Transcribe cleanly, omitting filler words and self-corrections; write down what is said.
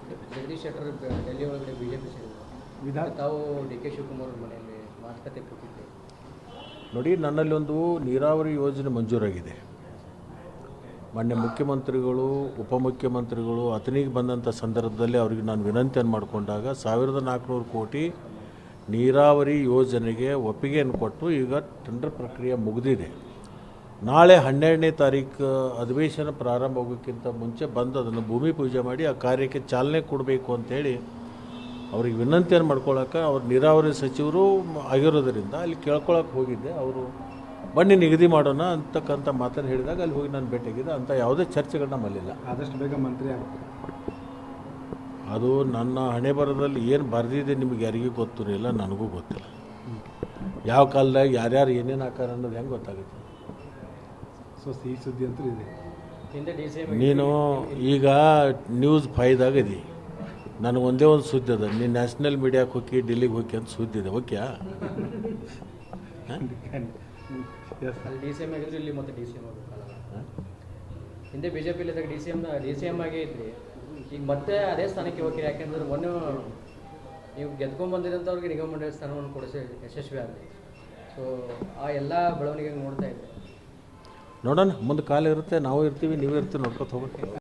ಜಗದೀಶ್ ಶೆಟ್ಟರ್ ಡೆಲ್ಲಿ ಒಳಗಡೆ ಬಿಜೆಪಿ ಸೇರಿದ್ರು, ತಾವು ಡಿ ಕೆ ಶಿವಕುಮಾರ್ ಅವ್ರ ಮನೆಯಲ್ಲಿ ಮಾತುಕತೆ ಕೂತಿದ್ದೆ. ನೋಡಿ, ನನ್ನಲ್ಲಿ ಒಂದು ನೀರಾವರಿ ಯೋಜನೆ ಮಂಜೂರಾಗಿದೆ. ಮಾನ್ಯ ಮುಖ್ಯಮಂತ್ರಿಗಳು, ಉಪಮುಖ್ಯಮಂತ್ರಿಗಳು ಅಥಣಿಗೆ ಬಂದಂಥ ಸಂದರ್ಭದಲ್ಲಿ ಅವರಿಗೆ ನಾನು ವಿನಂತಿಯನ್ನು ಮಾಡಿಕೊಂಡಾಗ 1400 ಕೋಟಿ ನೀರಾವರಿ ಯೋಜನೆಗೆ ಒಪ್ಪಿಗೆಯನ್ನು ಕೊಟ್ಟು ಈಗ ಟೆಂಡರ್ ಪ್ರಕ್ರಿಯೆ ಮುಗಿದಿದೆ. ನಾಳೆ 12ನೇ ತಾರೀಕು ಅಧಿವೇಶನ ಪ್ರಾರಂಭ ಆಗೋಕ್ಕಿಂತ ಮುಂಚೆ ಬಂದು ಅದನ್ನು ಭೂಮಿ ಪೂಜೆ ಮಾಡಿ ಆ ಕಾರ್ಯಕ್ಕೆ ಚಾಲನೆ ಕೊಡಬೇಕು ಅಂಥೇಳಿ ಅವ್ರಿಗೆ ವಿನಂತಿಯನ್ನು ಮಾಡ್ಕೊಳ್ಳೋಕೆ ಅವ್ರು ನೀರಾವರಿ ಸಚಿವರು ಆಗಿರೋದರಿಂದ ಅಲ್ಲಿ ಕೇಳ್ಕೊಳಕ್ಕೆ ಹೋಗಿದ್ದೆ. ಅವರು ಬನ್ನಿ ನಿಗದಿ ಮಾಡೋಣ ಅಂತಕ್ಕಂಥ ಮಾತನ್ನು ಹೇಳಿದಾಗ ಅಲ್ಲಿ ಹೋಗಿ ನಾನು ಭೇಟಿಯಾಗಿದ್ದೆ. ಅಂಥ ಯಾವುದೇ ಚರ್ಚೆಗಳು ನಮ್ಮಲ್ಲಿಲ್ಲ. ಆದಷ್ಟು ಬೇಗ ಮಂತ್ರಿ ಆಗ್ತಾರೆ. ಅದು ನನ್ನ ಹಣೆ ಬರದಲ್ಲಿ ಏನು ಬರೆದಿದೆ ನಿಮಗೆ ಯಾರಿಗೂ ಗೊತ್ತಿರಲಿಲ್ಲ, ನನಗೂ ಗೊತ್ತಿಲ್ಲ. ಯಾವ ಕಾಲದಾಗ ಯಾರ್ಯಾರು ಏನೇನು ಹಾಕಾರ ಅನ್ನೋದು ಹೆಂಗೆ ಗೊತ್ತಾಗುತ್ತೆ? ಸೊ ಸಿಹಿ ಸುದ್ದಿ ಅಂತೂ ಇದೆ. ಹಿಂದೆ DCM ನೀನು ಈಗ ನ್ಯೂಸ್ 5ದಾಗ ಇದಿ, ನನಗೆ ಒಂದೇ ಒಂದು ಸುದ್ದಿ ಅದ, ನೀನು ನ್ಯಾಷನಲ್ ಮೀಡಿಯಾಕ್ಕೆ ಹೋಗಿ ಡೆಲ್ಲಿಗೆ ಹೋಗಿ ಅಂತ ಸುದ್ದಿ ಇದೆ. ಓಕೆಯಾ? ಅಲ್ಲಿ DCM ಆಗಿದ್ರು, ಇಲ್ಲಿ ಮತ್ತೆ DCM ಆಗಬೇಕಲ್ಲ. ಹಿಂದೆ ಬಿಜೆಪಿ ಇದ್ದಾಗ DCM ಆಗೇ ಇದ್ರಿ, ಈಗ ಮತ್ತೆ ಅದೇ ಸ್ಥಾನಕ್ಕೆ ಹೋಗ್ತೀರಿ. ಯಾಕೆಂದ್ರೆ ಮೊನ್ನೆ ನೀವು ಗೆದ್ಕೊಂಡ್ಬಂದಿರೋಂಥವ್ರಿಗೆ ನಿಗಮ ಮಂಡಳಿ ಸ್ಥಾನವನ್ನು ಕೊಡಿಸಿ ಯಶಸ್ವಿ ಆಗಲಿ. ಸೊ ಆ ಎಲ್ಲ ಬೆಳವಣಿಗೆ ನೋಡ್ತಾ ಇದ್ದೆ. ನೋಡೋಣ, ಮುಂದೆ ಕಾಲ ಇರುತ್ತೆ, ನಾವು ಇರ್ತೀವಿ, ನೀವು ಇರ್ತೀವಿ, ನೋಡ್ಕೊತ ಹೋಗ್ಬೇಕು.